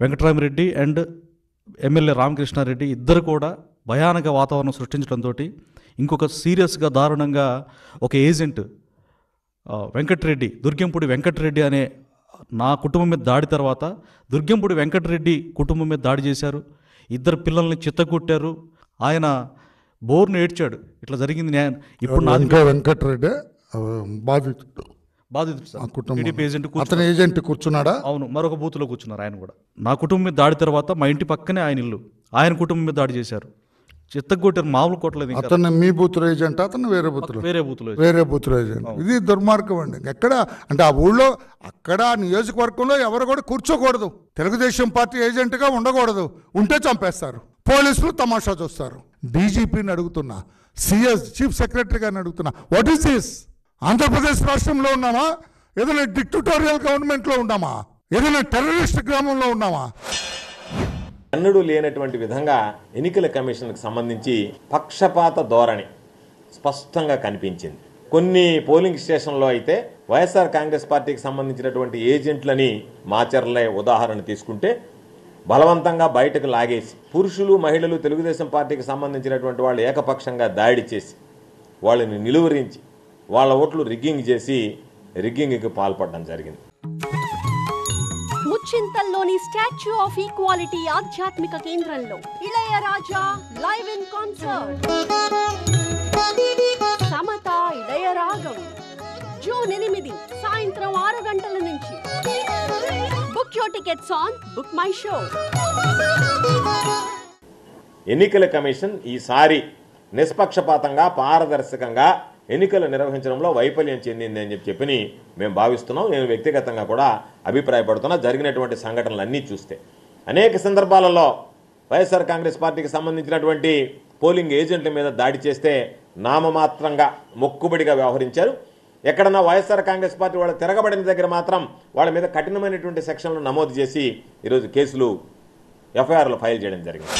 Venkatarami Reddy and MLA Ramakrishna Reddy ఇద్దరు కూడా భయానక వాతావరణం సృష్టించడంతో ఇంకొక సీరియస్గా దారుణంగా ఒక ఏజెంట్ వెంకటరెడ్డి, దుర్గంపూడి వెంకటరెడ్డి అనే నా కుటుంబం మీద దాడి తర్వాత దుర్గంపూడి వెంకటరెడ్డి కుటుంబం మీద దాడి చేశారు. ఇద్దరు పిల్లల్ని చిత్తకొట్టారు. ఆయన బోర్ను ఏడ్చాడు, ఇట్లా జరిగింది. ఇప్పుడు వెంకటరెడ్డి బాధితుడు సార్, టీడీపీ ఏజెంట్ కూర్చున్నాడా? అవును, మరొక బూత్లో కూర్చున్నారు ఆయన కూడా. నా కుటుంబం మీద దాడి తర్వాత మా ఇంటి పక్కనే ఆయన ఇల్లు, ఆయన కుటుంబం మీద దాడి చేశారు, చిత్తగొట్టారు. మామూలు కొట్టలేదు. అతను మీ బూత్ ఏజెంట్, అతను వేరే బూత్ ఏజెంట్. ఇది దుర్మార్గం అండి. ఎక్కడ అంటే ఆ ఊళ్ళో అక్కడ నియోజకవర్గంలో ఎవరు కూడా కూర్చోకూడదు, తెలుగుదేశం పార్టీ ఏజెంట్గా ఉండకూడదు. ఉంటే చంపేస్తారు, పోలీసులు తమాషా చూస్తారు. డీజీపీని అడుగుతున్నా, సిఎస్ చీఫ్ సెక్రటరీ గారిని అడుగుతున్నా, వాట్ ఈస్ దిస్? ఆంధ్రప్రదేశ్ రాష్ట్రంలో ఉన్నామా? ఏదైనా డిక్టటోరియల్ గవర్నమెంట్లో ఉన్నామా? ఏదైనా టెర్రరిస్ట్ గ్రామంలో ఉన్నామా? ఎన్నడూ లేనటువంటి విధంగా ఎన్నికల కమిషన్కి సంబంధించి పక్షపాత ధోరణి స్పష్టంగా కనిపించింది. కొన్ని పోలింగ్ స్టేషన్లో అయితే వైఎస్ఆర్ కాంగ్రెస్ పార్టీకి సంబంధించినటువంటి ఏజెంట్లని మాచర్లే ఉదాహరణ తీసుకుంటే బలవంతంగా బయటకు లాగేసి పురుషులు మహిళలు తెలుగుదేశం పార్టీకి సంబంధించినటువంటి వాళ్ళు ఏకపక్షంగా దాడి చేసి వాళ్ళని నిలువరించి వాళ్ళ ఓట్లు రిగ్గింగ్ చేసి రిగ్గింగ్కి పాల్పడడం జరిగింది. ముచ్చింతల్లోని స్టాచ్యూ ఆఫ్ ఈక్వాలిటీ ఆధ్యాత్మిక కేంద్రంలో Ilaiyaraaja live in concert. Samatha Ilayaragam June 8 సాయంత్రం 6 గంటల నుంచి. Book your tickets on BookMyShow. ఎన్నికల కమిషన్ ఈసారి నిష్పక్షపాతంగా పారదర్శకంగా ఎన్నికలు నిర్వహించడంలో వైఫల్యం చెందింది అని చెప్పి మేము భావిస్తున్నాం. నేను వ్యక్తిగతంగా కూడా అభిప్రాయపడుతున్నా. జరిగినటువంటి సంఘటనలన్నీ చూస్తే అనేక సందర్భాలలో వైఎస్ఆర్ కాంగ్రెస్ పార్టీకి సంబంధించినటువంటి పోలింగ్ ఏజెంట్ల మీద దాడి చేస్తే నామమాత్రంగా మొక్కుబడిగా వ్యవహరించారు. ఎక్కడన్నా వైఎస్ఆర్ కాంగ్రెస్ పార్టీ వాళ్ళు తిరగబడిన దగ్గర మాత్రం వాళ్ళ మీద కఠినమైనటువంటి సెక్షన్లు నమోదు చేసి ఈరోజు కేసులు ఎఫ్ఐఆర్లు ఫైల్ చేయడం జరిగింది.